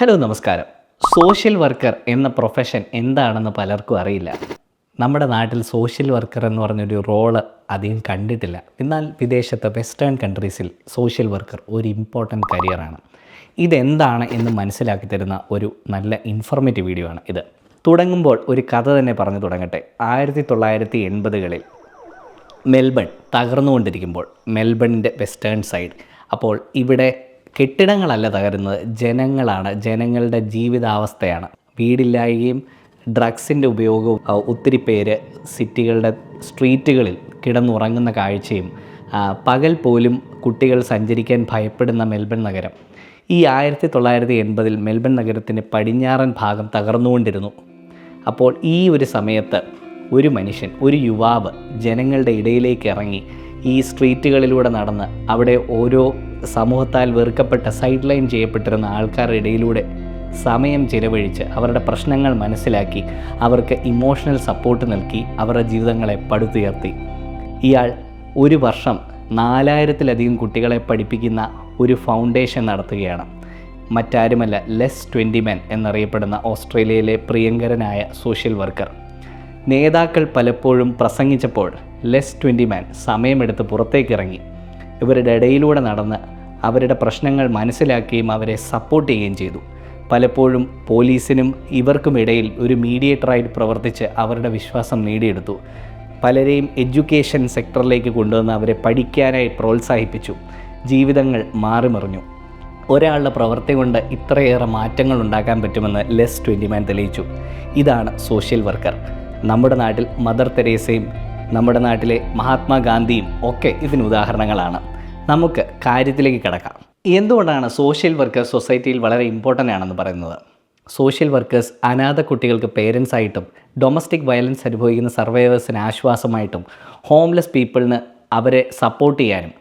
Hello നമസ്കാരം. Social worker എന്ന profession എന്താണെന്ന് പലർക്കും അറിയില്ല. നമ്മുടെ നാട്ടിൽ സോഷ്യൽ വർക്കർ എന്ന് പറഞ്ഞൊരു റോള് അധികം കണ്ടിട്ടില്ല. എന്നാൽ വിദേശത്തെ വെസ്റ്റേൺ കൺട്രീസിൽ സോഷ്യൽ വർക്കർ ഒരു ഇമ്പോർട്ടൻറ്റ് കരിയറാണ്. ഇതെന്താണ് എന്ന് മനസ്സിലാക്കി തരുന്ന ഒരു നല്ല ഇൻഫോർമേറ്റീവ് വീഡിയോ ആണ് ഇത്. തുടങ്ങുമ്പോൾ ഒരു കഥ തന്നെ പറഞ്ഞു തുടങ്ങട്ടെ. 1980കളിൽ മെൽബൺ തകർന്നുകൊണ്ടിരിക്കുമ്പോൾ, മെൽബണിൻ്റെ വെസ്റ്റേൺ സൈഡ്, അപ്പോൾ ഇവിടെ കെട്ടിടങ്ങളല്ല തകരുന്നത്, ജനങ്ങളാണ്, ജനങ്ങളുടെ ജീവിതാവസ്ഥയാണ്. വീടില്ലായ്കയും ഡ്രഗ്സിൻ്റെ ഉപയോഗവും ഒത്തിരി പേര് സിറ്റികളുടെ സ്ട്രീറ്റുകളിൽ കിടന്നുറങ്ങുന്ന കാഴ്ചയും, പകൽ പോലും കുട്ടികൾ സഞ്ചരിക്കാൻ ഭയപ്പെടുന്ന മെൽബൺ നഗരം. ഈ 1980 മെൽബൺ നഗരത്തിൻ്റെ പടിഞ്ഞാറൻ ഭാഗം തകർന്നുകൊണ്ടിരുന്നു. അപ്പോൾ ഈ ഒരു സമയത്ത് ഒരു മനുഷ്യൻ, ഒരു യുവാവ് ജനങ്ങളുടെ ഇടയിലേക്ക് ഇറങ്ങി ഈ സ്ട്രീറ്റുകളിലൂടെ നടന്ന് അവിടെ ഓരോ സമൂഹത്താൽ വെറുക്കപ്പെട്ട സൈഡ് ലൈൻ ചെയ്യപ്പെട്ടിരുന്ന ആൾക്കാരുടെ ഇടയിലൂടെ സമയം ചിലവഴിച്ച് അവരുടെ പ്രശ്നങ്ങൾ മനസ്സിലാക്കി അവർക്ക് ഇമോഷണൽ സപ്പോർട്ട് നൽകി അവരുടെ ജീവിതങ്ങളെ പടുത്തുയർത്തി. ഇയാൾ ഒരു വർഷം 4000-ലധികം കുട്ടികളെ പഠിപ്പിക്കുന്ന ഒരു ഫൗണ്ടേഷൻ നടത്തുകയാണ്. മറ്റാരുമല്ല, ലെസ് 20 മെൻ എന്നറിയപ്പെടുന്ന ഓസ്ട്രേലിയയിലെ പ്രിയങ്കരനായ സോഷ്യൽ വർക്കർ. നേതാക്കൾ പലപ്പോഴും പ്രസംഗിച്ചപ്പോൾ ലെസ് 20 മെൻ സമയമെടുത്ത് പുറത്തേക്കിറങ്ങി ഇവരുടെ ഇടയിലൂടെ നടന്ന് അവരുടെ പ്രശ്നങ്ങൾ മനസ്സിലാക്കുകയും അവരെ സപ്പോർട്ട് ചെയ്യുകയും ചെയ്തു. പലപ്പോഴും പോലീസിനും ഇവർക്കും ഇടയിൽ ഒരു മീഡിയേറ്ററായി പ്രവർത്തിച്ച് അവരുടെ വിശ്വാസം നേടിയെടുത്തു. പലരെയും എഡ്യൂക്കേഷൻ സെക്ടറിലേക്ക് കൊണ്ടുവന്ന് അവരെ പഠിക്കാനായി പ്രോത്സാഹിപ്പിച്ചു. ജീവിതങ്ങൾ മാറിമറിഞ്ഞു. ഒരാളുടെ പ്രവൃത്തി കൊണ്ട് ഇത്രയേറെ മാറ്റങ്ങൾ ഉണ്ടാക്കാൻ പറ്റുമെന്ന് ലെസ് 20 മെൻ തെളിയിച്ചു. ഇതാണ് സോഷ്യൽ വർക്കർ. നമ്മുടെ നാട്ടിൽ മദർ തെരേസയും നമ്മുടെ നാട്ടിലെ മഹാത്മാഗാന്ധിയും ഒക്കെ ഇതിന് ഉദാഹരണങ്ങളാണ്. നമുക്ക് കാര്യത്തിലേക്ക് കിടക്കാം. എന്തുകൊണ്ടാണ് സോഷ്യൽ വർക്കേഴ്സ് സൊസൈറ്റിയിൽ വളരെ ഇമ്പോർട്ടൻ്റ് ആണെന്ന് പറയുന്നത്? സോഷ്യൽ വർക്കേഴ്സ് അനാഥ കുട്ടികൾക്ക് പേരൻസ് ആയിട്ടും, ഡൊമസ്റ്റിക് വയലൻസ് അനുഭവിക്കുന്ന സർവൈവേഴ്സിന് ആശ്വാസമായിട്ടും, ഹോംലെസ് പീപ്പിളിന് അവരെ സപ്പോർട്ട് ചെയ്യാനും,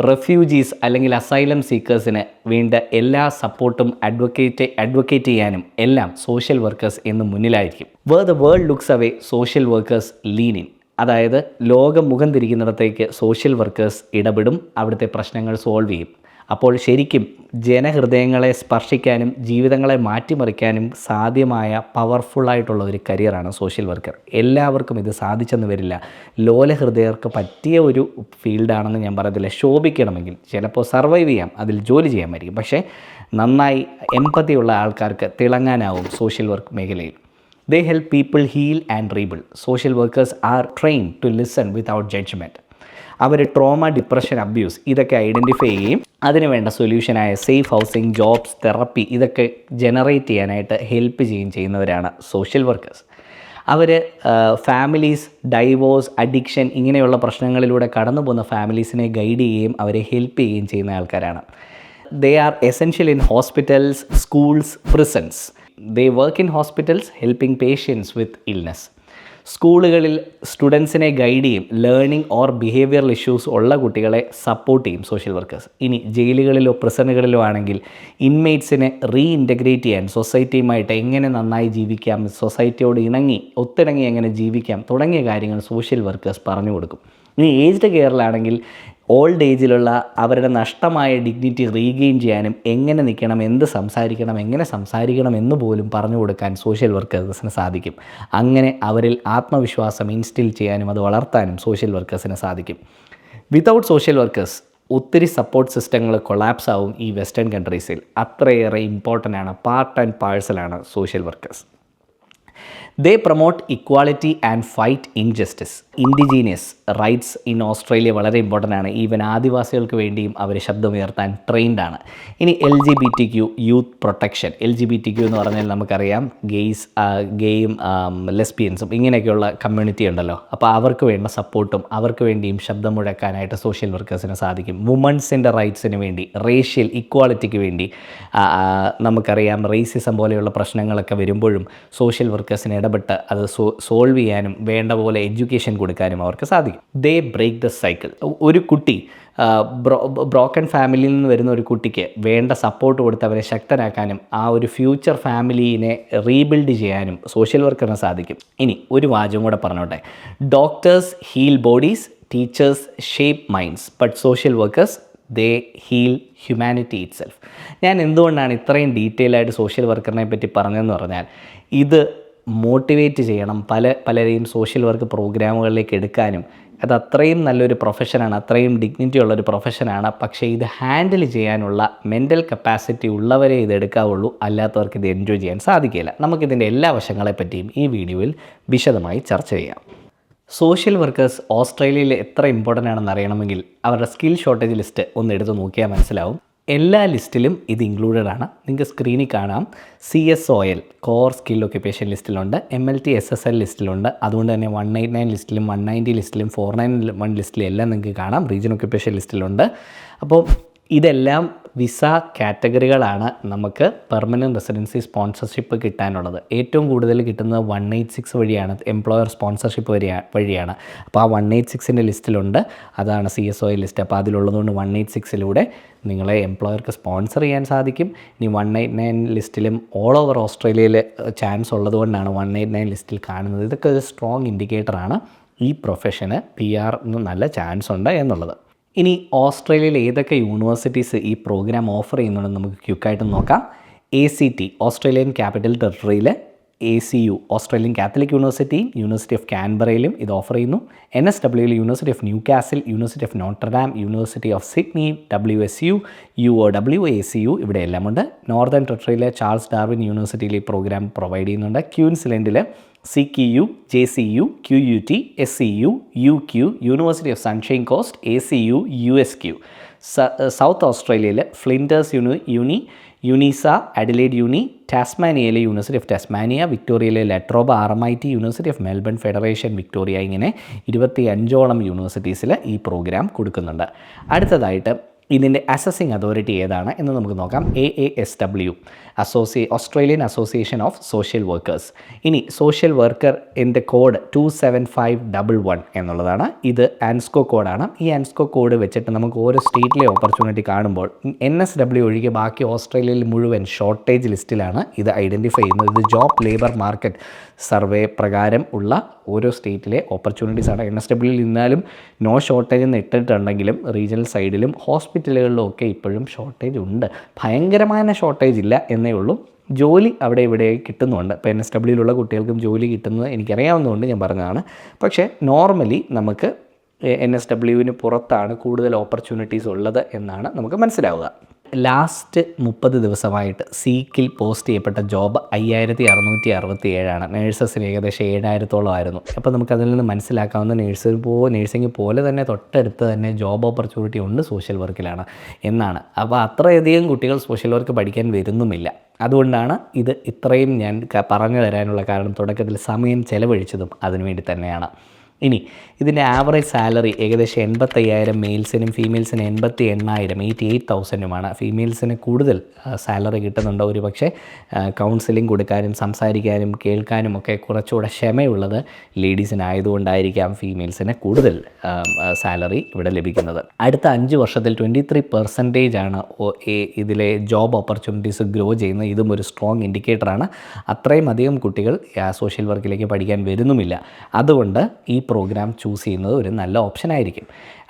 റെഫ്യൂജീസ് അല്ലെങ്കിൽ അസൈലം സീക്കേഴ്സിന് വേണ്ട എല്ലാ സപ്പോർട്ടും അഡ്വക്കേറ്റ് ചെയ്യാനും എല്ലാം സോഷ്യൽ വർക്കേഴ്സ് എന്ന് മുന്നിലായിരിക്കും. Where the world looks away social workers lean in. അതായത് ലോകം മുഖം തിരിക്കുന്നിടത്തേക്ക് സോഷ്യൽ വർക്കേഴ്സ് ഇടപെടും, അവിടുത്തെ പ്രശ്നങ്ങൾ സോൾവ് ചെയ്യും. അപ്പോൾ ശരിക്കും ജനഹൃദയങ്ങളെ സ്പർശിക്കാനും ജീവിതങ്ങളെ മാറ്റിമറിക്കാനും സാധ്യമായ പവർഫുള്ളായിട്ടുള്ള ഒരു കരിയറാണ് സോഷ്യൽ വർക്കർ. എല്ലാവർക്കും ഇത് സാധിച്ചെന്ന് വരില്ല. ലോലഹൃദയർക്ക് പറ്റിയ ഒരു ഫീൽഡാണെന്ന് ഞാൻ പറയത്തില്ല. ശോഭിക്കണമെങ്കിൽ ചിലപ്പോൾ സർവൈവ് ചെയ്യാം, അതിൽ ജോലി ചെയ്യാമായിരിക്കും. പക്ഷേ നന്നായി എമ്പതിയുള്ള ആൾക്കാർക്ക് തിളങ്ങാനാവും സോഷ്യൽ വർക്ക് മേഖലയിൽ. They help people heal and rebuild. Social workers are trained to listen without judgment. അവർ ട്രോമ, ഡിപ്രഷൻ, അബ്യൂസ് ഇതൊക്കെ ഐഡൻറ്റിഫൈ ചെയ്യുകയും അതിനുവേണ്ട സൊല്യൂഷനായ സേഫ് ഹൗസിങ്, ജോബ്സ്, തെറപ്പി ഇതൊക്കെ ജനറേറ്റ് ചെയ്യാനായിട്ട് ഹെൽപ്പ് ചെയ്യുന്നവരാണ് സോഷ്യൽ വർക്കേഴ്സ്. അവർ ഫാമിലീസ്, ഡൈവോഴ്സ്, അഡിക്ഷൻ ഇങ്ങനെയുള്ള പ്രശ്നങ്ങളിലൂടെ കടന്നു പോകുന്ന ഫാമിലീസിനെ ഗൈഡ് ചെയ്യുകയും അവരെ ഹെൽപ്പ് ചെയ്യുകയും ചെയ്യുന്ന ആൾക്കാരാണ്. They are essential in hospitals, schools, prisons. They work in hospitals helping patients with illness. സ്കൂളുകളിൽ സ്റ്റുഡൻസിനെ ഗൈഡ് ചെയ്യും, ലേണിംഗ് ഓർ ബിഹേവിയറൽ ഇഷ്യൂസ് ഉള്ള കുട്ടികളെ സപ്പോർട്ട് ചെയ്യും സോഷ്യൽ വർക്കേഴ്സ്. ഇനി ജയിലുകളിലോ പ്രിസണുകളിലോ ആണെങ്കിൽ ഇൻമേറ്റ്സിനെ റീഇൻറ്റഗ്രേറ്റ് ചെയ്യാൻ, സൊസൈറ്റിയുമായിട്ട് എങ്ങനെ നന്നായി ജീവിക്കാം, സൊസൈറ്റിയോട് ഒത്തിണങ്ങി എങ്ങനെ ജീവിക്കാം തുടങ്ങിയ കാര്യങ്ങൾ സോഷ്യൽ വർക്കേഴ്സ് പറഞ്ഞു കൊടുക്കും. ഇനി ഏജ്ഡ് കെയറിലാണെങ്കിൽ ഓൾഡ് ഏജിലുള്ള അവരുടെ നഷ്ടമായ ഡിഗ്നിറ്റി റീഗെയിൻ ചെയ്യാനും എങ്ങനെ നിൽക്കണം, എങ്ങനെ സംസാരിക്കണം എന്ന് പോലും പറഞ്ഞു കൊടുക്കാൻ സോഷ്യൽ വർക്കേഴ്സിന് സാധിക്കും. അങ്ങനെ അവരിൽ ആത്മവിശ്വാസം ഇൻസ്റ്റിൽ ചെയ്യാനും അത് വളർത്താനും സോഷ്യൽ വർക്കേഴ്സിന് സാധിക്കും. വിതൗട്ട് സോഷ്യൽ വർക്കേഴ്സ് ഒത്തിരി സപ്പോർട്ട് സിസ്റ്റങ്ങൾ കൊളാപ്സ് ആവും ഈ വെസ്റ്റേൺ കൺട്രീസിൽ. അത്രയേറെ ഇമ്പോർട്ടൻ്റ് ആണ്, പാർട്ട് ആൻഡ് പാഴ്സലാണ് social workers. They promote equality and fight injustice. Indigenous rights in Australia വളരെ ഇമ്പോർട്ടൻ്റ് ആണ്. ഈവൻ ആദിവാസികൾക്ക് വേണ്ടിയും അവർ ശബ്ദമുയർത്താൻ ട്രെയിൻഡ് ആണ്. ഇനി LGBTQ യൂത്ത് പ്രൊട്ടക്ഷൻ. LGBTQ എന്ന് പറഞ്ഞാൽ നമുക്കറിയാം ഗെയും ലെസ്ബിയൻസും ഇങ്ങനെയൊക്കെയുള്ള കമ്മ്യൂണിറ്റി ഉണ്ടല്ലോ. അപ്പോൾ അവർക്ക് വേണ്ട സപ്പോർട്ടും അവർക്ക് വേണ്ടിയും ശബ്ദം മുഴക്കാനായിട്ട് സോഷ്യൽ വർക്കേഴ്സിന് സാധിക്കും. വുമൺസിൻ്റെ റൈറ്റ്സിന് വേണ്ടി, റേഷ്യൽ ഇക്വാളിറ്റിക്ക് വേണ്ടി, നമുക്കറിയാം റേസിസം പോലെയുള്ള പ്രശ്നങ്ങളൊക്കെ വരുമ്പോഴും സോഷ്യൽ വർക്കേഴ്സിന് ഇടപെട്ട് അത് സോൾവ് ചെയ്യാനും വേണ്ട പോലെ എഡ്യൂക്കേഷൻ കൊടുക്കാനും അവർക്ക് സാധിക്കും. ദേ ബ്രേക്ക് ദ സൈക്കിൾ. ഒരു കുട്ടി ബ്രോക്കൺ ഫാമിലിയിൽ നിന്ന് വരുന്ന ഒരു കുട്ടിക്ക് വേണ്ട സപ്പോർട്ട് കൊടുത്ത് അവരെ ശക്തനാക്കാനും ആ ഒരു ഫ്യൂച്ചർ ഫാമിലീനെ റീബിൽഡ് ചെയ്യാനും സോഷ്യൽ വർക്കറിന് സാധിക്കും. ഇനി ഒരു വാചകം കൂടെ പറഞ്ഞോട്ടെ. Doctors heal bodies, teachers shape minds, but social workers they heal humanity itself. ഞാൻ എന്തുകൊണ്ടാണ് ഇത്രയും ഡീറ്റെയിൽ ആയിട്ട് സോഷ്യൽ വർക്കറിനെ പറ്റി പറഞ്ഞതെന്ന് പറഞ്ഞാൽ, ഇത് മോട്ടിവേറ്റ് ചെയ്യണം പലരെയും സോഷ്യൽ വർക്ക് പ്രോഗ്രാമുകളിലേക്ക് എടുക്കാനും. അത് അത്രയും നല്ലൊരു പ്രൊഫഷനാണ്, അത്രയും ഡിഗ്നിറ്റി ഉള്ളൊരു പ്രൊഫഷനാണ്. പക്ഷേ ഇത് ഹാൻഡിൽ ചെയ്യാനുള്ള മെൻ്റൽ കപ്പാസിറ്റി ഉള്ളവരെ ഇത് എടുക്കാവുള്ളൂ, അല്ലാത്തവർക്ക് ഇത് എൻജോയ് ചെയ്യാൻ സാധിക്കില്ല. നമുക്കിതിൻ്റെ എല്ലാ വശങ്ങളെപ്പറ്റിയും ഈ വീഡിയോയിൽ വിശദമായി ചർച്ച ചെയ്യാം. സോഷ്യൽ വർക്കേഴ്സ് ഓസ്ട്രേലിയയിൽ എത്ര ഇമ്പോർട്ടൻ്റ് ആണെന്ന് അറിയണമെങ്കിൽ അവരുടെ സ്കിൽ ഷോർട്ടേജ് ലിസ്റ്റ് ഒന്ന് എടുത്ത് നോക്കിയാൽ മനസ്സിലാവും. എല്ലാ ലിസ്റ്റിലും ഇത് ഇൻക്ലൂഡഡ് ആണ്. നിങ്ങൾക്ക് സ്ക്രീനിൽ കാണാം. CSOL കോർ സ്കിൽ ഒക്യുപ്പേഷൻ ലിസ്റ്റിലുണ്ട്, MLT SSL ലിസ്റ്റിലുണ്ട്. അതുകൊണ്ട് തന്നെ 189 ലിസ്റ്റിലും 190 ലിസ്റ്റിലും 491 ലിസ്റ്റിലും എല്ലാം നിങ്ങൾക്ക് കാണാം. റീജിയൻ ഒക്യുപ്പേഷൻ ലിസ്റ്റിലുണ്ട്. അപ്പോൾ ഇതെല്ലാം വിസ കാറ്റഗറികളാണ് നമുക്ക് പെർമനൻറ്റ് റെസിഡൻസി സ്പോൺസർഷിപ്പ് കിട്ടാനുള്ളത്. ഏറ്റവും കൂടുതൽ കിട്ടുന്നത് 186 വഴിയാണ്, എംപ്ലോയർ സ്പോൺസർഷിപ്പ് വഴിയാണ്. അപ്പോൾ ആ 186ൻ്റെ ലിസ്റ്റിലുണ്ട്. അതാണ് CSOL ലിസ്റ്റ്. അപ്പോൾ അതിലുള്ളതുകൊണ്ട് 186ലൂടെ നിങ്ങളെ എംപ്ലോയർക്ക് സ്പോൺസർ ചെയ്യാൻ സാധിക്കും. ഇനി 189 ലിസ്റ്റിലും ഓൾ ഓവർ ഓസ്ട്രേലിയയിൽ ചാൻസ് ഉള്ളതുകൊണ്ടാണ് 189 ലിസ്റ്റിൽ കാണുന്നത്. ഇതൊക്കെ ഒരു സ്ട്രോങ് ഇൻഡിക്കേറ്ററാണ് ഈ പ്രൊഫഷന് PR നല്ല ചാൻസ് ഉണ്ട് എന്നുള്ളത്. ഇനി ഓസ്ട്രേലിയയിൽ ഏതൊക്കെ യൂണിവേഴ്സിറ്റീസ് ഈ പ്രോഗ്രാം ഓഫർ ചെയ്യുന്നുണ്ടെന്ന് നമുക്ക് ക്വിക്കായിട്ട് നോക്കാം. ACT ഓസ്ട്രേലിയൻ ക്യാപിറ്റൽ ടെറിട്ടറിയിലെ ACU ഓസ്ട്രേലിയൻ കാത്തലിക് യൂണിവേഴ്സിറ്റിയും യൂണിവേഴ്സിറ്റി ഓഫ് കാൻബറയിലും ഇത് ഓഫർ ചെയ്യുന്നു. NSW university of Newcastle, university of Notre Dame, university of Sydney, WSU, UOW, ACU ഇവിടെ എല്ലാമുണ്ട്. നോർത്തേൺ ടെറിട്ടറിയിലെ ചാൾസ് ഡാർവിൻ യൂണിവേഴ്സിറ്റിയിൽ ഈ പ്രോഗ്രാം പ്രൊവൈഡ് ചെയ്യുന്നുണ്ട്. ക്യൂൻസ്ലൻഡിൽ CQU, JCU, QUT, SCU, UQ, university of Sunshine Coast, ACU, USQ. South ഓസ്ട്രേലിയയിൽ Flinders UniSA, Adelaide ടാസ്മാനിയയിലെ university of Tasmania, വിക്ടോറിയയിലെ La Trobe RMIT, university of Melbourne Federation Victoria, ഇങ്ങനെ 25ഓളം യൂണിവേഴ്സിറ്റീസിൽ ഈ പ്രോഗ്രാം കൊടുക്കുന്നുണ്ട്. അടുത്തതായിട്ട് ഇതിൻ്റെ അസസിങ് അതോറിറ്റി ഏതാണ് എന്ന് നമുക്ക് നോക്കാം. AASW Australian association of social workers. ഇനി സോഷ്യൽ വർക്കർ എൻ്റെ കോഡ് 27511 എന്നുള്ളതാണ്. ഇത് ആൻസ്കോ കോഡാണ്. ഈ ആൻസ്കോ കോഡ് വെച്ചിട്ട് നമുക്ക് ഓരോ സ്റ്റേറ്റിലെ ഓപ്പർച്യൂണിറ്റി കാണുമ്പോൾ NSW ഒഴികെ ബാക്കി ഓസ്ട്രേലിയയിൽ മുഴുവൻ ഷോർട്ടേജ് ലിസ്റ്റിലാണ് ഇത് ഐഡൻറ്റിഫൈ ചെയ്യുന്നത്. ഇത് ജോബ് ലേബർ മാർക്കറ്റ് സർവേ പ്രകാരം ഉള്ള ഓരോ സ്റ്റേറ്റിലെ ഓപ്പർച്യൂണിറ്റീസാണ്. NSWയിൽ നിന്നാലും നോ ഷോർട്ടേജ് എന്ന് ഇട്ടിട്ടുണ്ടെങ്കിലും റീജിയണൽ സൈഡിലും ഹോസ്പിറ്റലുകളിലും ഒക്കെ ഇപ്പോഴും ഷോർട്ടേജ് ഉണ്ട്. ഭയങ്കരമായ ഷോർട്ടേജ് ഇല്ല എന്നേ ഉള്ളൂ. ജോലി അവിടെ ഇവിടെ കിട്ടുന്നുണ്ട്. ഇപ്പോൾ NSWയിലുള്ള കുട്ടികൾക്കും ജോലി കിട്ടുന്നത് എനിക്കറിയാവുന്നതുകൊണ്ട് ഞാൻ പറഞ്ഞതാണ്. പക്ഷേ നോർമലി നമുക്ക് NSWവിന് പുറത്താണ് കൂടുതൽ ഓപ്പർച്യൂണിറ്റീസ് ഉള്ളത് എന്നാണ് നമുക്ക് മനസ്സിലാവുക. ലാസ്റ്റ് 30 ദിവസമായിട്ട് സീക്കിൽ പോസ്റ്റ് ചെയ്യപ്പെട്ട ജോബ് 5667 നേഴ്സസിന് ഏകദേശം 7000-ഓളം ആയിരുന്നു. അപ്പോൾ നമുക്കതിൽ നിന്ന് മനസ്സിലാക്കാവുന്ന നേഴ്സിംഗ് പോലെ തന്നെ തൊട്ടടുത്ത് തന്നെ ജോബ് ഓപ്പർച്യൂണിറ്റി ഉണ്ട് സോഷ്യൽ വർക്കിലാണ് എന്നാണ്. അപ്പോൾ അത്രയധികം കുട്ടികൾ സോഷ്യൽ വർക്ക് പഠിക്കാൻ വരുന്നുമില്ല. അതുകൊണ്ടാണ് ഇത് ഇത്രയും ഞാൻ പറഞ്ഞു തരാനുള്ള കാരണം. തുടക്കത്തിൽ സമയം ചെലവഴിച്ചതും അതിനുവേണ്ടി തന്നെയാണ്. ഇനി ഇതിൻ്റെ ആവറേജ് സാലറി ഏകദേശം 85,000 മെയിൽസിനും ഫീമെയിൽസിന് 88,000 88,000 ഫീമെയിൽസിന് കൂടുതൽ സാലറി കിട്ടുന്നുണ്ട്. ഒരു പക്ഷേ കൗൺസിലിംഗ് കൊടുക്കാനും സംസാരിക്കാനും കേൾക്കാനും ഒക്കെ കുറച്ചുകൂടെ ക്ഷമയുള്ളത് ലേഡീസിനായതുകൊണ്ടായിരിക്കാം ഫീമെയിൽസിന് കൂടുതൽ സാലറി ഇവിടെ ലഭിക്കുന്നത്. അടുത്ത 5 വർഷത്തിൽ 23% ഇതിലെ ജോബ് ഓപ്പർച്യൂണിറ്റീസ് ഗ്രോ ചെയ്യുന്നത്. ഇതും ഒരു സ്ട്രോങ് ഇൻഡിക്കേറ്ററാണ്. അത്രയും അധികം കുട്ടികൾ സോഷ്യൽ വർക്കിലേക്ക് പഠിക്കാൻ വരുന്നുമില്ല. അതുകൊണ്ട് ഈ പ്രോഗ്രാം ചൂസ് ചെയ്യുന്നത് ഒരു നല്ല ഓപ്ഷൻ ആയിരിക്കും.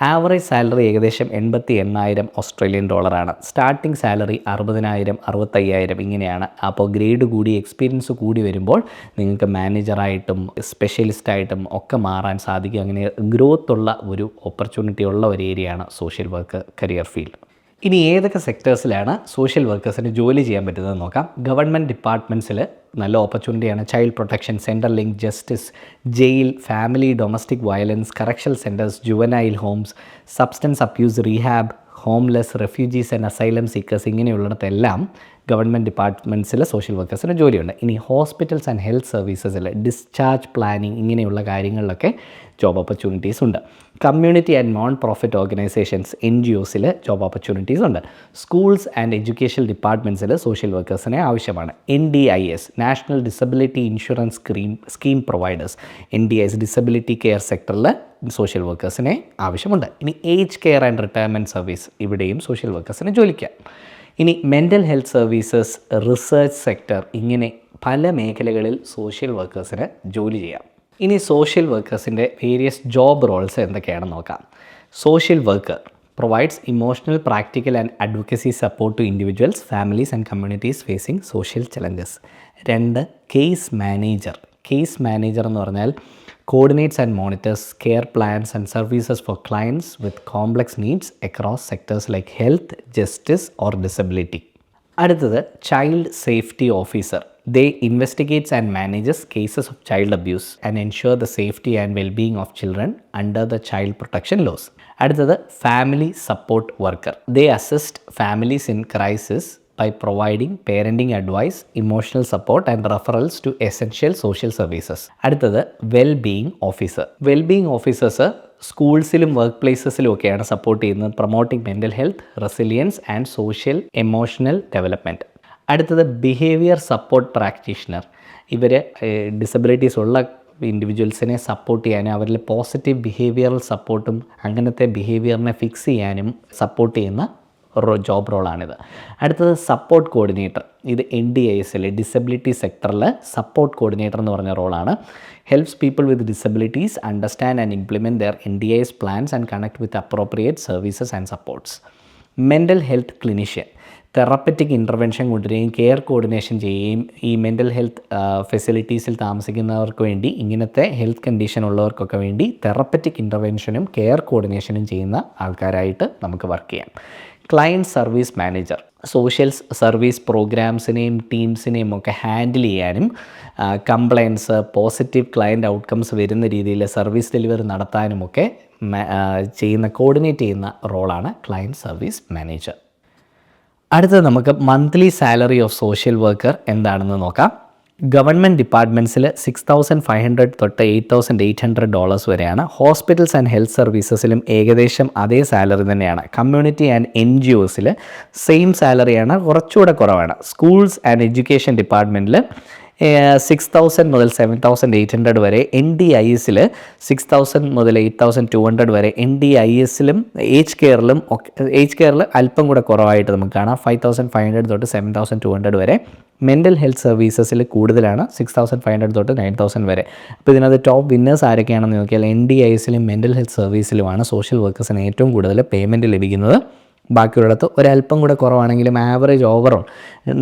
ആവറേജ് സാലറി ഏകദേശം 88,000 ഓസ്ട്രേലിയൻ ഡോളറാണ്. സ്റ്റാർട്ടിംഗ് സാലറി 60,000 65,000 ഇങ്ങനെയാണ്. അപ്പോൾ ഗ്രേഡ് കൂടി എക്സ്പീരിയൻസ് കൂടി വരുമ്പോൾ നിങ്ങൾക്ക് മാനേജറായിട്ടും സ്പെഷ്യലിസ്റ്റായിട്ടും ഒക്കെ മാറാൻ സാധിക്കും. അങ്ങനെ ഗ്രോത്ത് ഉള്ള ഒരു ഓപ്പർച്യൂണിറ്റി ഉള്ള ഒരു ഏരിയയാണ് സോഷ്യൽ വർക്ക് കരിയർ ഫീൽഡ്. ഇനി ഏതൊക്കെ സെക്ടേഴ്സിലാണ് സോഷ്യൽ വർക്കേഴ്സിന് ജോലി ചെയ്യാൻ പറ്റുന്നത് നോക്കാം. ഗവൺമെൻറ് ഡിപ്പാർട്ട്മെൻറ്റ്സിൽ നല്ല ഓപ്പർച്യൂണിറ്റിയാണ്. Child protection, central link, justice, jail, family domestic violence, correctional centres, juvenile homes, substance abuse rehab, homeless, refugees and asylum seekers ഇങ്ങനെയുള്ളിടത്തെല്ലാം ഗവൺമെൻറ് ഡിപ്പാർട്ട്മെൻറ്റ്സിൽ സോഷ്യൽ വർക്കേഴ്സിന് ജോലിയുണ്ട്. ഇനി ഹോസ്പിറ്റൽസ് ആൻഡ് ഹെൽത്ത് സർവീസസിൽ ഡിസ്ചാർജ് പ്ലാനിങ് ഇങ്ങനെയുള്ള കാര്യങ്ങളിലൊക്കെ ജോബ് ഓപ്പർച്യൂണിറ്റീസ് ഉണ്ട്. Community and non profit organisations NGOസിൽ ജോബ് ഓപ്പർച്യൂണിറ്റീസ് ഉണ്ട്. സ്കൂൾസ് ആൻഡ് എഡ്യൂക്കേഷൻ ഡിപ്പാർട്ട്മെൻറ്റ്സിൽ സോഷ്യൽ വർക്കേഴ്സിനെ ആവശ്യമാണ്. NDIS national disability insurance scheme providers, NDIS disability care സെക്ടറിൽ സോഷ്യൽ വർക്കേഴ്സിനെ ആവശ്യമുണ്ട്. ഇനി age care and retirement service ഇവിടെയും സോഷ്യൽ വർക്കേഴ്സിനെ ജോലിക്കാം. ഇനി mental health services, research sector ഇങ്ങനെ പല മേഖലകളിൽ സോഷ്യൽ വർക്കേഴ്സിന് ജോലി ചെയ്യാം. ഇനി സോഷ്യൽ വർക്കേഴ്സിൻ്റെ വേരിയസ് ജോബ് റോൾസ് എന്തൊക്കെയാണെന്ന് നോക്കാം. Social worker provides emotional, practical and advocacy support to individuals, families and communities facing social challenges. 2. Case manager. Case manager എന്ന് പറഞ്ഞാൽ coordinates and monitors care plans and services for clients with complex needs across sectors like health, justice or disability. അടുത്തത് child safety officer. They investigates and manages cases of child abuse and ensure the safety and well-being of children under the child protection laws. അടുത്തത് family support worker. They assist families in crisis by providing parenting advice, emotional support and referrals to essential social services. അടുത്തത് wellbeing officer. Wellbeing officers സ്കൂൾസിലും work പ്ലേസസിലും ഒക്കെയാണ് support ചെയ്യുന്നത്, promoting mental health, resilience and social emotional development. അടുത്തത് behaviour support practitioner. ഇവർ disabilities ഉള്ള ഇൻഡിവിജ്വൽസിനെ support ചെയ്യാനും അവരിൽ പോസിറ്റീവ് ബിഹേവിയറൽ സപ്പോർട്ടും അങ്ങനത്തെ ബിഹേവിയറിനെ ഫിക്സ് ചെയ്യാനും സപ്പോർട്ട് ചെയ്യുന്ന ജോബ് റോളാണിത്. അടുത്തത് സപ്പോർട്ട് കോർഡിനേറ്റർ. ഇത് NDISൽ ഡിസബിലിറ്റി സെക്ടറിൽ സപ്പോർട്ട് കോർഡിനേറ്റർ എന്ന് പറഞ്ഞ റോളാണ്. Helps people with disabilities understand and implement their NDIS plans and connect with appropriate services and supports. Mental health clinician. Therapeutic intervention കൊണ്ടുവരികയും കെയർ കോർഡിനേഷൻ ചെയ്യുകയും ഈ മെൻ്റൽ ഹെൽത്ത് ഫെസിലിറ്റീസിൽ താമസിക്കുന്നവർക്ക് വേണ്ടി, ഇങ്ങനത്തെ ഹെൽത്ത് കണ്ടീഷൻ ഉള്ളവർക്കൊക്കെ വേണ്ടി തെറപ്പറ്റിക് ഇൻ്റർവെൻഷനും കെയർ കോർഡിനേഷനും ചെയ്യുന്ന ആൾക്കാരായിട്ട് നമുക്ക് വർക്ക് ചെയ്യാം. Client service manager. Social service പ്രോഗ്രാംസിനെയും ടീംസിനെയും ഒക്കെ ഹാൻഡിൽ ചെയ്യാനും കംപ്ലയിൻസ്, പോസിറ്റീവ് ക്ലയൻറ്റ് ഔട്ട്കംസ് വരുന്ന രീതിയിൽ സർവീസ് ഡെലിവറി നടത്താനുമൊക്കെ കോർഡിനേറ്റ് ചെയ്യുന്ന റോളാണ് ക്ലയൻറ്റ് സർവീസ് മാനേജർ. അടുത്തത് നമുക്ക് monthly salary of social worker എന്താണെന്ന് നോക്കാം. ഗവൺമെൻറ് ഡിപ്പാർട്ട്മെൻറ്റ്സിൽ $6,500 തൊട്ട് $8,800 വരെയാണ്. ഹോസ്പിറ്റൽസ് ആൻഡ് ഹെൽത്ത് സർവീസസിലും ഏകദേശം അതേ സാലറി തന്നെയാണ്. കമ്മ്യൂണിറ്റി ആൻഡ് NGOസിൽ സെയിം സാലറിയാണ്, കുറച്ചുകൂടെ കുറവാണ്. സ്കൂൾസ് ആൻഡ് എഡ്യൂക്കേഷൻ ഡിപ്പാർട്ട്മെൻറ്റിൽ 6,000 മുതൽ 7,800 വരെ. NDISൽ 6,000 മുതൽ 8,200 വരെ. NDISലും ഏജ് കെയറിൽ അല്പം കൂടെ കുറവായിട്ട് നമുക്ക് കാണാം, 5,500 തൊട്ട് 7,200 വരെ. മെൻ്റൽ ഹെൽത്ത് സർവീസസിൽ കൂടുതലാണ്, 6,500 തൊട്ട് 9,000 വരെ. അപ്പോൾ ഇതിനകത്ത് ടോപ്പ് വിന്നേഴ്സ് ആരൊക്കെയാണെന്ന് നോക്കിയാൽ NDISലും മെൻ്റൽ ഹെൽത്ത് സർവീസിലുമാണ് സോഷ്യൽ വർക്കേഴ്സിന് ഏറ്റവും കൂടുതൽ പേയ്മെൻറ്റ് ലഭിക്കുന്നത്. ബാക്കിയുള്ളിടത്ത് ഒരല്പം കൂടെ കുറവാണെങ്കിലും ആവറേജ് ഓവറോൾ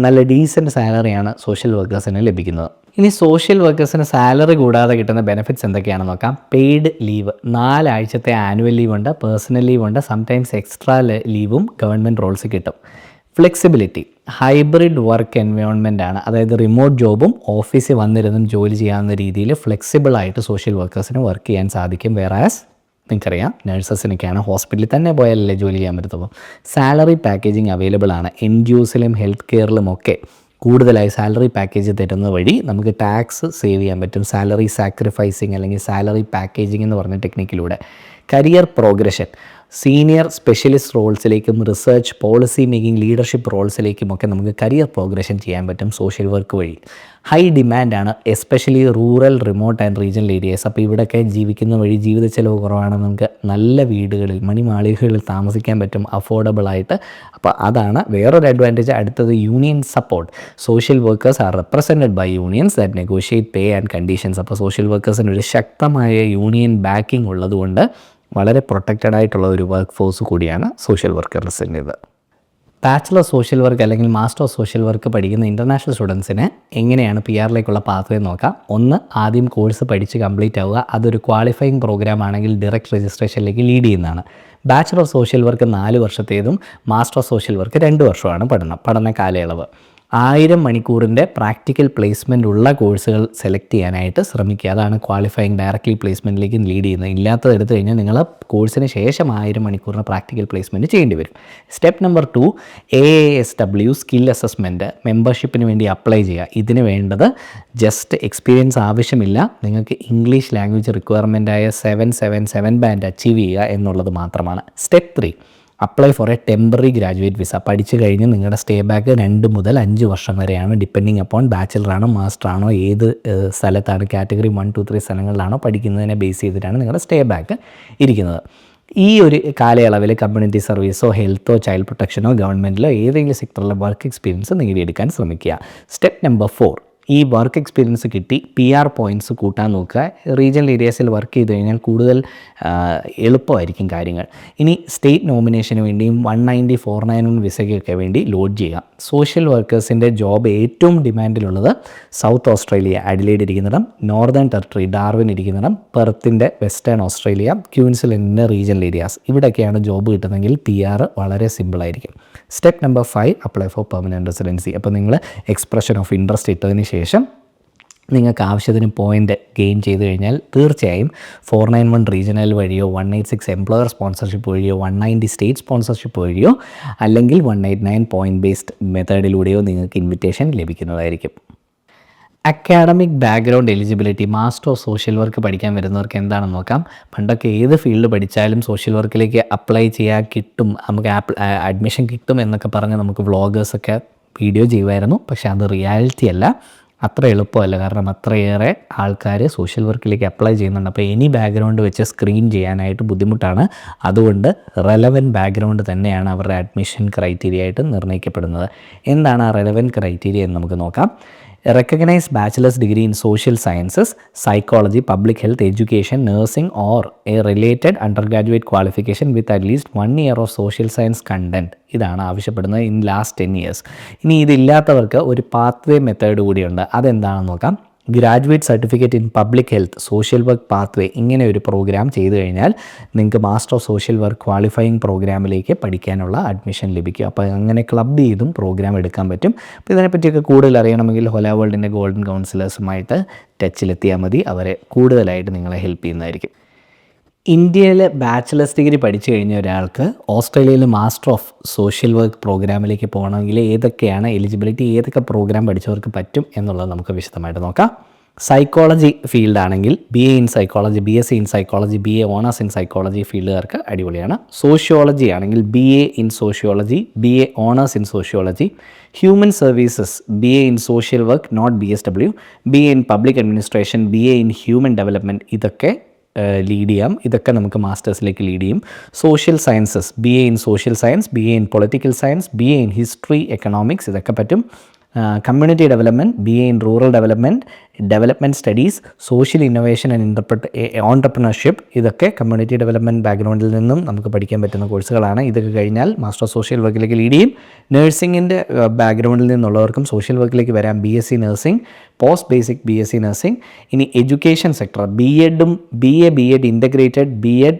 നല്ല ഡീസൻറ്റ് സാലറിയാണ് സോഷ്യൽ വർക്കേഴ്സിന് ലഭിക്കുന്നത്. ഇനി സോഷ്യൽ വർക്കേഴ്സിന് സാലറി കൂടാതെ കിട്ടുന്ന ബെനിഫിറ്റ്സ് എന്തൊക്കെയാണെന്ന് നോക്കാം. പെയ്ഡ് ലീവ്, 4 ആഴ്ചത്തെ ആനുവൽ ലീവ് ഉണ്ട്, പേഴ്സണൽ ലീവ് ഉണ്ട്, സംടൈംസ് എക്സ്ട്രാ ലീവും ഗവൺമെൻറ് റോൾസ് കിട്ടും. ഫ്ലെക്സിബിലിറ്റി, ഹൈബ്രിഡ് വർക്ക് എൻവയോൺമെൻ്റ് ആണ്, അതായത് റിമോട്ട് ജോബും ഓഫീസിൽ വന്നിരുന്നും ജോലി ചെയ്യാവുന്ന രീതിയിൽ ഫ്ലെക്സിബിളായിട്ട് സോഷ്യൽ വർക്കേഴ്സിന് വർക്ക് ചെയ്യാൻ സാധിക്കും. വേറാസ് നിങ്ങൾക്കറിയാം നഴ്സസിനൊക്കെയാണ് ഹോസ്പിറ്റലിൽ തന്നെ പോയാലല്ലേ ജോലി ചെയ്യാൻ പറ്റത്തുള്ളൂ. സാലറി പാക്കേജിങ് അവൈലബിൾ ആണ്. NGOസിലും ഹെൽത്ത് കെയറിലുമൊക്കെ കൂടുതലായി സാലറി പാക്കേജ് തരുന്നത് വഴി നമുക്ക് ടാക്സ് സേവ് ചെയ്യാൻ പറ്റും. സാലറി സാക്രിഫൈസിങ് അല്ലെങ്കിൽ സാലറി പാക്കേജിംഗ് എന്ന് പറഞ്ഞ ടെക്നിക്കിലൂടെ. കരിയർ പ്രോഗ്രഷൻ, സീനിയർ സ്പെഷ്യലിസ്റ്റ് റോൾസിലേക്കും റിസർച്ച്, പോളിസി മേക്കിംഗ്, ലീഡർഷിപ്പ് റോൾസിലേക്കുമൊക്കെ നമുക്ക് കരിയർ പ്രോഗ്രഷൻ ചെയ്യാൻ പറ്റും സോഷ്യൽ വർക്ക് വഴി. ഹൈ ഡിമാൻഡാണ്, especially rural, remote and regional areas. അപ്പോൾ ഇവിടെയൊക്കെ ജീവിക്കുന്ന വഴി ജീവിത ചെലവ് കുറവാണ്, നമുക്ക് നല്ല വീടുകളിൽ, മണിമാളികകളിൽ താമസിക്കാൻ പറ്റും അഫോർഡബിളായിട്ട്. അപ്പോൾ അതാണ് വേറൊരു അഡ്വാൻറ്റേജ്. അടുത്തത് union support. Social workers are represented by unions that negotiate pay and conditions. അപ്പോൾ സോഷ്യൽ വർക്കേഴ്സിന് ഒരു ശക്തമായ യൂണിയൻ ബാക്കിംഗ് ഉള്ളതുകൊണ്ട് വളരെ പ്രൊട്ടക്റ്റഡ് ആയിട്ടുള്ള ഒരു വർക്ക് ഫോഴ്സ് കൂടിയാണ് സോഷ്യൽ വർക്കേഴ്സിൻ്റേത്. ബാച്ചിലർ സോഷ്യൽ വർക്ക് അല്ലെങ്കിൽ മാസ്റ്റർ ഓഫ് സോഷ്യൽ വർക്ക് പഠിക്കുന്ന ഇൻ്റർനാഷണൽ സ്റ്റുഡൻസിന് എങ്ങനെയാണ് PR പാത്വേ നോക്കാം. ഒന്ന്, ആദ്യം കോഴ്സ് പഠിച്ച് കംപ്ലീറ്റ് ആവുക. അതൊരു ക്വാളിഫയിങ് പ്രോഗ്രാം ആണെങ്കിൽ ഡയറക്റ്റ് രജിസ്ട്രേഷനിലേക്ക് ലീഡ് ചെയ്യുന്നതാണ്. ബാച്ചിലർ ഓഫ് സോഷ്യൽ വർക്ക് 4 വർഷത്തേതും മാസ്റ്റർ ഓഫ് സോഷ്യൽ വർക്ക് 2 വർഷമാണ് പഠന കാലയളവ്. 1000 മണിക്കൂറിൻ്റെ പ്രാക്ടിക്കൽ പ്ലേസ്മെൻ്റ് ഉള്ള കോഴ്സുകൾ സെലക്ട് ചെയ്യാനായിട്ട് ശ്രമിക്കുക. അതാണ് ക്വാളിഫയിങ് ഡയറക്റ്റ്ലി പ്ലേസ്മെൻറ്റിലേക്ക് ലീഡ് ചെയ്യുന്നത്. ഇല്ലാത്തത് എടുത്തു കഴിഞ്ഞാൽ നിങ്ങൾ കോഴ്സിന് ശേഷം 1000 മണിക്കൂറിന് പ്രാക്ടിക്കൽ പ്ലേസ്മെൻറ്റ് ചെയ്യേണ്ടി വരും. Step number 2, AASW skill assessment മെമ്പർഷിപ്പിന് വേണ്ടി അപ്ലൈ ചെയ്യുക. ഇതിന് വേണ്ടത് ജസ്റ്റ് എക്സ്പീരിയൻസ് ആവശ്യമില്ല, നിങ്ങൾക്ക് ഇംഗ്ലീഷ് ലാംഗ്വേജ് റിക്വയർമെൻറ്റായ 777 ബാൻഡ് അച്ചീവ് ചെയ്യുക എന്നുള്ളത് മാത്രമാണ്. Step 3, apply for a temporary graduate visa. പഠിച്ചു കഴിഞ്ഞ് നിങ്ങളുടെ സ്റ്റേ ബാക്ക് 2 മുതൽ 5 വർഷം വരെയാണ്, ഡിപ്പെൻഡിങ് അപ്പോൺ ബാച്ചിലറാണോ മാസ്റ്ററാണോ ഏത് സ്ഥലത്താണ്, കാറ്റഗറി 1, 2, 3 സ്ഥലങ്ങളിലാണോ പഠിക്കുന്നതിനെ ബേസ് ചെയ്തിട്ടാണ് നിങ്ങളുടെ സ്റ്റേ ബാക്ക് ഇരിക്കുന്നത്. ഈ ഒരു കാലയളവിൽ കമ്മ്യൂണിറ്റി സർവീസോ ഹെൽത്തോ ചൈൽഡ് പ്രൊട്ടക്ഷനോ ഗവൺമെൻറ്റിലോ ഏതെങ്കിലും സെക്ടറിലെ വർക്ക് എക്സ്പീരിയൻസ് നേടിയെടുക്കാൻ ശ്രമിക്കുക. സ്റ്റെപ്പ് നമ്പർ 4, ഈ വർക്ക് എക്സ്പീരിയൻസ് കിട്ടി PR പോയിൻറ്റ്സ് കൂട്ടാൻ നോക്കുക. റീജിയണൽ ഏരിയാസിൽ വർക്ക് ചെയ്ത് കഴിഞ്ഞാൽ കൂടുതൽ എളുപ്പമായിരിക്കും കാര്യങ്ങൾ. ഇനി സ്റ്റേറ്റ് നോമിനേഷന് വേണ്ടിയും 190, 491 വിസയ്ക്കൊക്കെ വേണ്ടി ലോഡ് ചെയ്യുക. സോഷ്യൽ വർക്കേഴ്സിൻ്റെ ജോബ് ഏറ്റവും ഡിമാൻഡിലുള്ളത് സൗത്ത് ഓസ്ട്രേലിയ അഡിലേഡ് ഇരിക്കുന്നിടം, നോർത്തേൺ ടെറിട്ടറി ഡാർവിൻ ഇരിക്കുന്നിടം, പെർത്തിൻ്റെ വെസ്റ്റേൺ ഓസ്ട്രേലിയ, ക്യൂൻസ്ലൻഡിൻ്റെ റീജിയണൽ ഏരിയാസ്, ഇവിടെയൊക്കെയാണ് ജോബ് കിട്ടുന്നതെങ്കിൽ PR വളരെ സിമ്പിളായിരിക്കും. Step number 5, apply for permanent residency. അപ്പോൾ നിങ്ങൾ എക്സ്പ്രഷൻ ഓഫ് ഇൻട്രസ്റ്റ് ഇട്ടതിന് ശേഷം നിങ്ങൾക്ക് ആവശ്യത്തിന് പോയിൻ്റ് ഗെയിൻ ചെയ്ത് കഴിഞ്ഞാൽ തീർച്ചയായും 491 റീജിയണൽ വഴിയോ 186 എംപ്ലോയർ സ്പോൺസർഷിപ്പ് വഴിയോ 190 സ്റ്റേറ്റ് സ്പോൺസർഷിപ്പ് വഴിയോ അല്ലെങ്കിൽ 189 പോയിൻ്റ് ബേസ്ഡ് മെത്തേഡിലൂടെയോ നിങ്ങൾക്ക് ഇൻവിറ്റേഷൻ ലഭിക്കുന്നതായിരിക്കും. Academic background eligibility. Master of social work പഠിക്കാൻ വരുന്നവർക്ക് എന്താണെന്ന് നോക്കാം. പണ്ടൊക്കെ ഏത് ഫീൽഡ് പഠിച്ചാലും സോഷ്യൽ വർക്കിലേക്ക് അപ്ലൈ ചെയ്യാൻ കിട്ടും, നമുക്ക് അഡ്മിഷൻ കിട്ടും എന്നൊക്കെ പറഞ്ഞ് നമുക്ക് വ്ളോഗേഴ്സൊക്കെ വീഡിയോ ചെയ്യുമായിരുന്നു. പക്ഷേ അത് റിയാലിറ്റി അല്ല, അത്ര എളുപ്പമല്ല. കാരണം അത്രയേറെ ആൾക്കാർ സോഷ്യൽ വർക്കിലേക്ക് അപ്ലൈ ചെയ്യുന്നുണ്ട്. അപ്പോൾ എനി ബാക്ക്ഗ്രൗണ്ട് വെച്ച് സ്ക്രീൻ ചെയ്യാനായിട്ട് ബുദ്ധിമുട്ടാണ്. അതുകൊണ്ട് റെലവൻറ്റ് ബാക്ക്ഗ്രൗണ്ട് തന്നെയാണ് അവരുടെ അഡ്മിഷൻ ക്രൈറ്റീരിയ ആയിട്ട് നിർണ്ണയിക്കപ്പെടുന്നത്. എന്താണ് ആ റെലവൻറ്റ് ക്രൈറ്റീരിയ എന്ന് നമുക്ക് നോക്കാം. Recognized bachelor's degree in social sciences, psychology, public health, education, nursing or a related undergraduate qualification with at least 1 year of social science content. ഇതാണ് ആവശ്യപ്പെടുന്നത് ഇൻ ലാസ്റ്റ് 10 years. ഇനി ഇതില്ലാത്തവർക്ക് ഒരു പാത്വേ മെത്തേഡ് കൂടിയുണ്ട്. അതെന്താണെന്ന് നോക്കാം. Graduate certificate in public health, social work pathway, ഇങ്ങനെ ഒരു programme ചെയ്തു കഴിഞ്ഞാൽ നിങ്ങൾക്ക് master of social work qualifying പ്രോഗ്രാമിലേക്ക് പഠിക്കാനുള്ള അഡ്മിഷൻ ലഭിക്കും. അപ്പോൾ അങ്ങനെ ക്ലബ് ചെയ്തും പ്രോഗ്രാം എടുക്കാൻ പറ്റും. അപ്പോൾ ഇതിനെപ്പറ്റിയൊക്കെ കൂടുതൽ അറിയണമെങ്കിൽ ഹോല വേൾഡിൻ്റെ ഗോൾഡൻ കൗൺസിലേഴ്സുമായിട്ട് ടച്ചിലെത്തിയാൽ മതി. അവരെ കൂടുതലായിട്ട് നിങ്ങളെ ഹെൽപ്പ് ചെയ്യുന്നതായിരിക്കും. ഇന്ത്യയിൽ ബാച്ചിലേഴ്സ് ഡിഗ്രി പഠിച്ചു കഴിഞ്ഞ ഒരാൾക്ക് ഓസ്ട്രേലിയയിൽ മാസ്റ്റർ ഓഫ് സോഷ്യൽ വർക്ക് പ്രോഗ്രാമിലേക്ക് പോകണമെങ്കിൽ ഏതൊക്കെയാണ് എലിജിബിലിറ്റി, ഏതൊക്കെ പ്രോഗ്രാം പഠിച്ചവർക്ക് പറ്റും എന്നുള്ളത് നമുക്ക് വിശദമായിട്ട് നോക്കാം. സൈക്കോളജി ഫീൽഡാണെങ്കിൽ BA in psychology, BSc in psychology, BA honours in psychology ഫീൽഡുകാർക്ക് അടിപൊളിയാണ്. സോഷ്യോളജി ആണെങ്കിൽ BA in sociology, BA honours in sociology. Human services BA in social work not BSW, BA in public administration, BA in human development, ഇതൊക്കെ lead ചെയ്യാം. ഇതൊക്കെ നമുക്ക് മാസ്റ്റേഴ്സിലേക്ക് lead ചെയ്യും. Social sciences BA in social science, BA in political science, BA in history, economics, ഇതൊക്കെ പറ്റും. Community development, BA in rural development, development studies, social innovation and entrepreneurship, ഇതൊക്കെ community development ബാക്ക്ഗ്രൗണ്ടിൽ നിന്നും നമുക്ക് പഠിക്കാൻ പറ്റുന്ന കോഴ്സുകളാണ്. ഇതൊക്കെ കഴിഞ്ഞാൽ മാസ്റ്റർ ഓഫ് സോഷ്യൽ വർക്കിലേക്ക് ലീഡ് ചെയ്യും. നഴ്സിംഗിൻ്റെ ബാക്ക്ഗ്രൗണ്ടിൽ നിന്നുള്ളവർക്കും സോഷ്യൽ വർക്കിലേക്ക് വരാം. BSc nursing, post basic BSc nursing. ഇനി എഡ്യൂക്കേഷൻ സെക്ടർ BEഡും BA integrated, BEd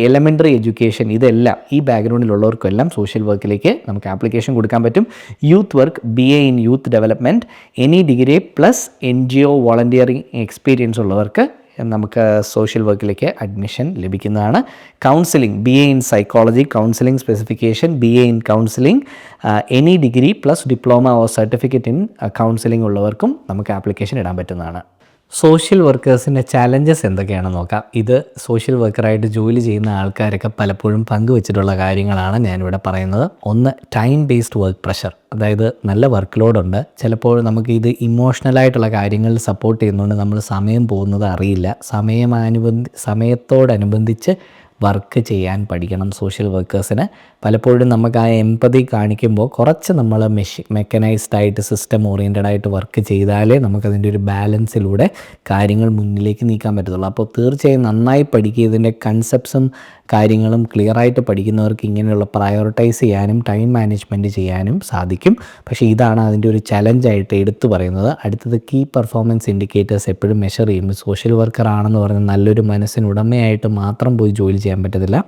elementary education, ഇതെല്ലാം ഈ ബാക്ക്ഗ്രൗണ്ടിലുള്ളവർക്കെല്ലാം സോഷ്യൽ വർക്കിലേക്ക് നമുക്ക് ആപ്ലിക്കേഷൻ കൊടുക്കാൻ പറ്റും. Youth work BA in youth development, any degree plus NGO volunteering experience ഉള്ളവർക്ക് നമുക്ക് സോഷ്യൽ വർക്കിലേക്ക് അഡ്മിഷൻ ലഭിക്കുന്നതാണ്. Counselling BA in psychology, counselling specification BA in counselling, any degree plus diploma or certificate in counselling ഉള്ളവർക്കും നമുക്ക് application ഇടാൻ പറ്റുന്നതാണ്. Social വർക്കേഴ്സിൻ്റെ challenges എന്തൊക്കെയാണെന്ന് നോക്കാം. ഇത് സോഷ്യൽ വർക്കറായിട്ട് ജോലി ചെയ്യുന്ന ആൾക്കാരൊക്കെ പലപ്പോഴും പങ്കുവച്ചിട്ടുള്ള കാര്യങ്ങളാണ് ഞാനിവിടെ പറയുന്നത്. ഒന്ന്, ടൈം ബേസ്ഡ് വർക്ക് പ്രഷർ. അതായത് നല്ല വർക്ക് ലോഡുണ്ട്. ചിലപ്പോൾ നമുക്ക് ഇത് ഇമോഷണലായിട്ടുള്ള കാര്യങ്ങളിൽ സപ്പോർട്ട് ചെയ്യുന്നതുകൊണ്ട് നമ്മൾ സമയം പോകുന്നത് അറിയില്ല. സമയത്തോടനുബന്ധിച്ച് വർക്ക് ചെയ്യാൻ പഠിക്കണം സോഷ്യൽ വർക്കേഴ്സിന്. പലപ്പോഴും നമുക്ക് ആ എംപതി കാണിക്കുമ്പോൾ കുറച്ച് നമ്മൾ മെക്കനൈസ്ഡ് ആയിട്ട് സിസ്റ്റം ഓറിയൻറ്റഡ് ആയിട്ട് വർക്ക് ചെയ്താലേ നമുക്കതിൻ്റെ ഒരു ബാലൻസിലൂടെ കാര്യങ്ങൾ മുന്നിലേക്ക് നീക്കാൻ പറ്റത്തുള്ളൂ. അപ്പോൾ തീർച്ചയായും നന്നായി പഠിക്കുക. ഇതിൻ്റെ കൺസെപ്റ്റ്സും കാര്യങ്ങളും ക്ലിയറായിട്ട് പഠിക്കുന്നവർക്ക് ഇങ്ങനെയുള്ള പ്രയോറിറ്റൈസ് ചെയ്യാനും ടൈം മാനേജ്മെൻറ്റ് ചെയ്യാനും സാധിക്കും. പക്ഷേ ഇതാണ് അതിൻ്റെ ഒരു ചലഞ്ചായിട്ട് എടുത്തു പറയുന്നത്. അടുത്തത്, കീ പെർഫോമൻസ് ഇൻഡിക്കേറ്റേഴ്സ് എപ്പോഴും മെഷർ ചെയ്യുമ്പോൾ സോഷ്യൽ വർക്കർ ആണെന്ന് പറഞ്ഞ് നല്ലൊരു മനസ്സിനുടമയായിട്ട് മാത്രം പോയി ജോലി ചെയ്യാൻ പറ്റത്തില്ല.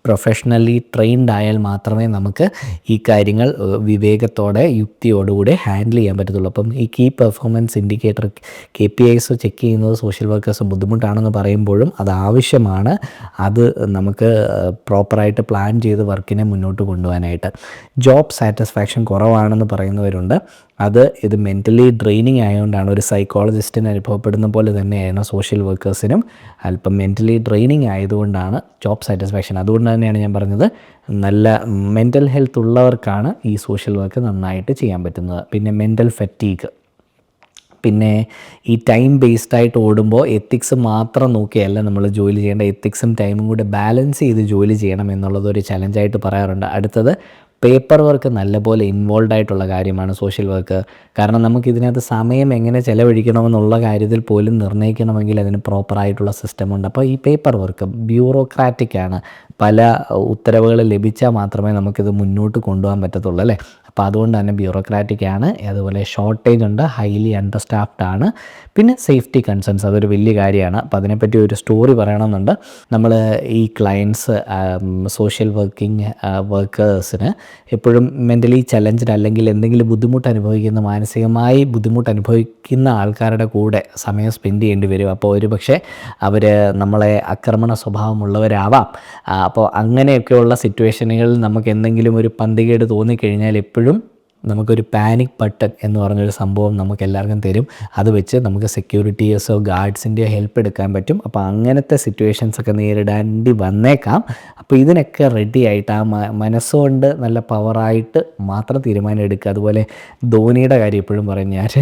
പ്രൊഫഷണലി ട്രെയിൻഡ് ആയാൽ മാത്രമേ നമുക്ക് ഈ കാര്യങ്ങൾ വിവേകത്തോടെ യുക്തിയോടുകൂടെ ഹാൻഡിൽ ചെയ്യാൻ പറ്റത്തുള്ളൂ. അപ്പം ഈ key performance indicator KPIs check ചെയ്യുന്നത് സോഷ്യൽ വർക്കേഴ്സ് ബുദ്ധിമുട്ടാണെന്ന് പറയുമ്പോഴും അത് ആവശ്യമാണ്. അത് നമുക്ക് പ്രോപ്പറായിട്ട് പ്ലാൻ ചെയ്ത് വർക്കിനെ മുന്നോട്ട് കൊണ്ടുപോകാനായിട്ട്. ജോബ് സാറ്റിസ്ഫാക്ഷൻ കുറവാണെന്ന് പറയുന്നവരുണ്ട്. ഇത് മെൻ്റലി ഡ്രെയിനിങ് ആയതുകൊണ്ടാണ്. ഒരു സൈക്കോളജിസ്റ്റിന് അനുഭവപ്പെടുന്ന പോലെ തന്നെയാണ് സോഷ്യൽ വർക്കേഴ്സിനും അല്പം മെൻ്റലി ഡ്രെയിനിങ് ആയതുകൊണ്ടാണ് ജോബ് സാറ്റിസ്ഫാക്ഷൻ. അതുകൊണ്ട് തന്നെയാണ് ഞാൻ പറഞ്ഞത്, നല്ല മെൻ്റൽ ഹെൽത്ത് ഉള്ളവർക്കാണ് ഈ സോഷ്യൽ വർക്ക് നന്നായിട്ട് ചെയ്യാൻ പറ്റുന്നത്. പിന്നെ മെൻ്റൽ ഫറ്റീഗ്, പിന്നെ ഈ ടൈം ബേസ്ഡ് ആയിട്ട് ഓടുമ്പോൾ എത്തിക്സ് മാത്രം നോക്കിയല്ല നമ്മൾ ജോലി ചെയ്യേണ്ട, എത്തിക്സും ടൈമും കൂടെ ബാലൻസ് ചെയ്ത് ജോലി ചെയ്യണം എന്നുള്ളതൊരു ചലഞ്ചായിട്ട് പറയാറുണ്ട്. അടുത്തത്, പേപ്പർ വർക്ക് നല്ലപോലെ ഇൻവോൾവ് ആയിട്ടുള്ള കാര്യമാണ് സോഷ്യൽ വർക്ക്. കാരണം നമുക്കിതിനകത്ത് സമയം എങ്ങനെ ചിലവഴിക്കണമെന്നുള്ള കാര്യത്തിൽ പോലും നിർണ്ണയിക്കണമെങ്കിൽ അതിന് പ്രോപ്പറായിട്ടുള്ള സിസ്റ്റമുണ്ട്. അപ്പോൾ ഈ പേപ്പർ വർക്ക് ബ്യൂറോക്രാറ്റിക്കാണ്. പല ഉത്തരവുകൾ ലഭിച്ചാൽ മാത്രമേ നമുക്കിത് മുന്നോട്ട് കൊണ്ടുപോകാൻ പറ്റത്തുള്ളൂ അല്ലേ. അപ്പോൾ അതുകൊണ്ട് തന്നെ ബ്യൂറോക്രാറ്റിക്കാണ്. അതുപോലെ ഷോർട്ടേജ് ഉണ്ട്, ഹൈലി അണ്ടർ സ്റ്റാഫ്ഡ് ആണ്. പിന്നെ സേഫ്റ്റി കൺസേൺസ്, അതൊരു വലിയ കാര്യമാണ്. അപ്പോൾ അതിനെപ്പറ്റി ഒരു സ്റ്റോറി പറയണമെന്നുണ്ട്. നമ്മൾ ഈ ക്ലയൻസ് സോഷ്യൽ വർക്കേഴ്സിന് എപ്പോഴും മെൻ്റലി ചലഞ്ച്ഡ് അല്ലെങ്കിൽ എന്തെങ്കിലും ബുദ്ധിമുട്ട് അനുഭവിക്കുന്ന, മാനസികമായി ബുദ്ധിമുട്ട് അനുഭവിക്കുന്ന ആൾക്കാരുടെ കൂടെ സമയം സ്പെൻഡ് ചെയ്യേണ്ടി വരും. അപ്പോൾ ഒരു പക്ഷേ അവർ നമ്മളെ ആക്രമണ സ്വഭാവമുള്ളവരാവാം. അപ്പോൾ അങ്ങനെയൊക്കെയുള്ള സിറ്റുവേഷനുകളിൽ നമുക്ക് എന്തെങ്കിലും ഒരു പന്തികേട് തോന്നിക്കഴിഞ്ഞാൽ എപ്പോഴും നമുക്കൊരു പാനിക് ബട്ടൺ എന്ന് പറഞ്ഞൊരു സംഭവം നമുക്ക് എല്ലാവർക്കും തരും. അത് വെച്ച് നമുക്ക് സെക്യൂരിറ്റീസോ ഗാർഡ്സിൻ്റെയോ ഹെൽപ്പ് എടുക്കാൻ പറ്റും. അപ്പോൾ അങ്ങനത്തെ സിറ്റുവേഷൻസൊക്കെ നേരിടേണ്ടി വന്നേക്കാം. അപ്പോൾ ഇതിനൊക്കെ റെഡി ആയിട്ട് ആ മനസ്സുകൊണ്ട് നല്ല പവറായിട്ട് മാത്രം തീരുമാനം എടുക്കുക. അതുപോലെ ധോണിയുടെ കാര്യം എപ്പോഴും പറയും ഞാൻ.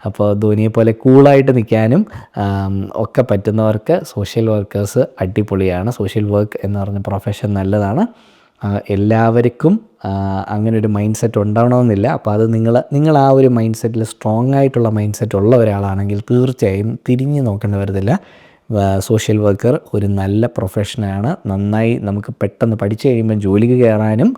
അപ്പോൾ ധോണിയെ പോലെ കൂളായിട്ട് നിൽക്കാനും ഒക്കെ പറ്റുന്നവർക്ക് സോഷ്യൽ വർക്കേഴ്സ് അടിപൊളിയാണ്. സോഷ്യൽ വർക്ക് എന്ന് പറഞ്ഞ പ്രൊഫഷൻ നല്ലതാണ്. എല്ലാവർക്കും അങ്ങനെ ഒരു മൈൻഡ് സെറ്റ് ഉണ്ടാവണമെന്നില്ല. അപ്പോൾ അത് നിങ്ങൾ ആ ഒരു മൈൻഡ് സെറ്റിൽ സ്ട്രോങ് ആയിട്ടുള്ള മൈൻഡ് സെറ്റ് ഉള്ള ഒരാളാണെങ്കിൽ തീർച്ചയായും തിരിഞ്ഞു നോക്കേണ്ടി വരത്തില്ല. സോഷ്യൽ വർക്കർ ഒരു നല്ല പ്രൊഫഷനാണ്. നന്നായി നമുക്ക് പെട്ടെന്ന് പഠിച്ചു കഴിയുമ്പോൾ ജോലിക്ക് കയറാനും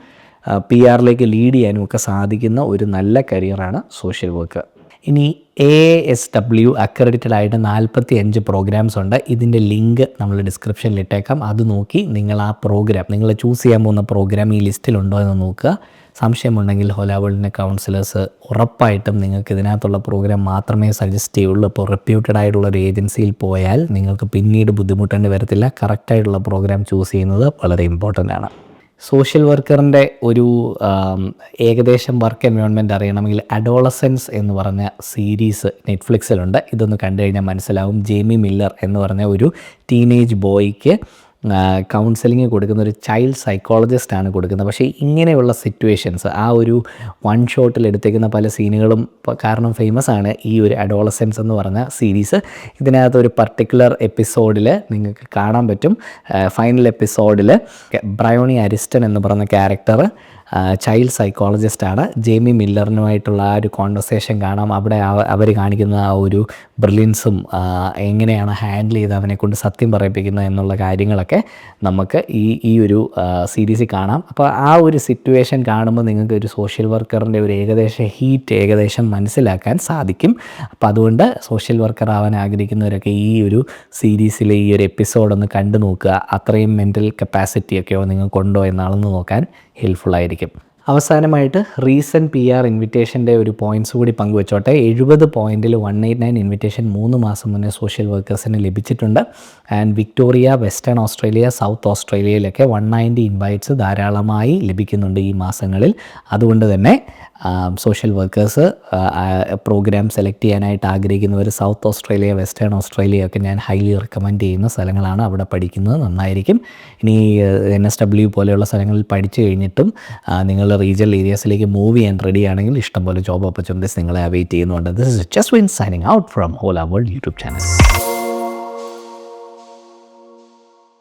PR ലീഡ് ചെയ്യാനും ഒക്കെ സാധിക്കുന്ന ഒരു നല്ല കരിയറാണ് സോഷ്യൽ വർക്കർ. ഇനി ASW അക്രഡിറ്റഡ് ആയിട്ട് 45 പ്രോഗ്രാംസ് ഉണ്ട്. ഇതിൻ്റെ ലിങ്ക് നമ്മൾ ഡിസ്ക്രിപ്ഷനിൽ ഇട്ടേക്കാം. അത് നോക്കി നിങ്ങൾ ആ പ്രോഗ്രാം, നിങ്ങൾ ചൂസ് ചെയ്യാൻ പോകുന്ന പ്രോഗ്രാം ഈ ലിസ്റ്റിലുണ്ടോ എന്ന് നോക്കുക. സംശയമുണ്ടെങ്കിൽ ഹോല വേൾഡിൻ്റെ കൗൺസിലേഴ്സ് ഉറപ്പായിട്ടും നിങ്ങൾക്ക് ഇതിനകത്തുള്ള പ്രോഗ്രാം മാത്രമേ സജസ്റ്റ് ചെയ്യുള്ളൂ. അപ്പോൾ റെപ്യൂട്ടഡ് ആയിട്ടുള്ള ഒരു ഏജൻസിയിൽ പോയാൽ നിങ്ങൾക്ക് പിന്നീട് ബുദ്ധിമുട്ടേണ്ടി വരത്തില്ല. കറക്റ്റായിട്ടുള്ള പ്രോഗ്രാം ചൂസ് ചെയ്യുന്നത് വളരെ ഇമ്പോർട്ടൻ്റ് ആണ്. സോഷ്യൽ വർക്കറിൻ്റെ ഒരു ഏകദേശം വർക്ക് എൻവയോൺമെൻറ്റ് അറിയണമെങ്കിൽ അഡോളസൻസ് എന്ന് പറഞ്ഞ സീരീസ് നെറ്റ്ഫ്ലിക്സിലുണ്ട്. ഇതൊന്ന് കണ്ടു കഴിഞ്ഞാൽ മനസ്സിലാവും. ജെയ്മി മില്ലർ എന്ന് പറഞ്ഞ ഒരു ടീനേജ് ബോയ്ക്ക് കൗൺസിലിംഗ് കൊടുക്കുന്ന ഒരു ചൈൽഡ് സൈക്കോളജിസ്റ്റാണ് കൊടുക്കുന്നത്. പക്ഷേ ഇങ്ങനെയുള്ള സിറ്റുവേഷൻസ് ആ ഒരു വൺ ഷോട്ടിൽ എടുത്തേക്കുന്ന പല സീനുകളും കാരണം ഫേമസ് ആണ് ഈ ഒരു അഡോളസൻസ് എന്ന് പറഞ്ഞ സീരീസ്. ഇതിനകത്ത് ഒരു പർട്ടിക്കുലർ എപ്പിസോഡിൽ നിങ്ങൾക്ക് കാണാൻ പറ്റും. ഫൈനൽ എപ്പിസോഡിൽ ബ്രയോണി അരിസ്റ്റൺ എന്ന് പറയുന്ന ക്യാരക്ടർ ചൈൽഡ് സൈക്കോളജിസ്റ്റാണ്. ജെയ്മി മില്ലറിനുമായിട്ടുള്ള ആ ഒരു കോൺവെർസേഷൻ കാണാം. അവിടെ അവർ കാണിക്കുന്ന ആ ഒരു ബ്രില്യൻസും എങ്ങനെയാണ് ഹാൻഡിൽ ചെയ്ത് അവനെ കൊണ്ട് സത്യം പറയിപ്പിക്കുന്നത് എന്നുള്ള കാര്യങ്ങളൊക്കെ നമുക്ക് ഈ ഒരു സീരീസിൽ കാണാം. അപ്പോൾ ആ ഒരു സിറ്റുവേഷൻ കാണുമ്പോൾ നിങ്ങൾക്ക് ഒരു സോഷ്യൽ വർക്കറിൻ്റെ ഒരു ഏകദേശം മനസ്സിലാക്കാൻ സാധിക്കും. അപ്പോൾ അതുകൊണ്ട് സോഷ്യൽ വർക്കർ ആവാൻ ആഗ്രഹിക്കുന്നവരൊക്കെ ഈ ഒരു സീരീസിലെ ഈ ഒരു എപ്പിസോഡൊന്ന് കണ്ടു നോക്കുക. അത്രയും മെൻ്റൽ കപ്പാസിറ്റിയൊക്കെയോ നിങ്ങൾക്കുണ്ടോ എന്നളന്ന് നോക്കാൻ ഹെൽപ്ഫുള്ളായിരിക്കും. അവസാനമായിട്ട് റീസെൻറ്റ് PR ഇൻവിറ്റേഷൻ്റെ ഒരു പോയിൻറ്റ്സ് കൂടി പങ്കുവെച്ചോട്ടെ. 70 പോയിൻറ്റിൽ 189 ഇൻവിറ്റേഷൻ 3 മാസം മുന്നേ സോഷ്യൽ വർക്കേഴ്സിന് ലഭിച്ചിട്ടുണ്ട്. ആൻഡ് വിക്ടോറിയ, വെസ്റ്റേൺ ഓസ്ട്രേലിയ, സൗത്ത് ഓസ്ട്രേലിയയിലൊക്കെ 190 ഇൻവൈറ്റ്സ് ധാരാളമായി ലഭിക്കുന്നുണ്ട് ഈ മാസങ്ങളിൽ. അതുകൊണ്ട് തന്നെ സോഷ്യൽ വർക്കേഴ്സ് പ്രോഗ്രാം സെലക്ട് ചെയ്യാനായിട്ട് ആഗ്രഹിക്കുന്നവർ സൗത്ത് ഓസ്ട്രേലിയ, വെസ്റ്റേൺ ഓസ്ട്രേലിയ ഒക്കെ ഞാൻ ഹൈലി റെക്കമെൻഡ് ചെയ്യുന്ന സ്ഥലങ്ങളാണ്. അവിടെ പഠിക്കുന്നത് നന്നായിരിക്കും. ഇനി NSW പോലെയുള്ള സ്ഥലങ്ങളിൽ പഠിച്ചു കഴിഞ്ഞിട്ടും നിങ്ങൾ റീജിയണൽ ഏരിയാസിലേക്ക് മൂവ് ചെയ്യാൻ റെഡി ആണെങ്കിൽ ഇഷ്ടംപോലെ ജോബ് ഓപ്പർച്യൂണിറ്റീസ് നിങ്ങളെ അവൈറ്റ് ചെയ്യുന്നുണ്ട്. This is Jaswin signing out from Hola world YouTube channel.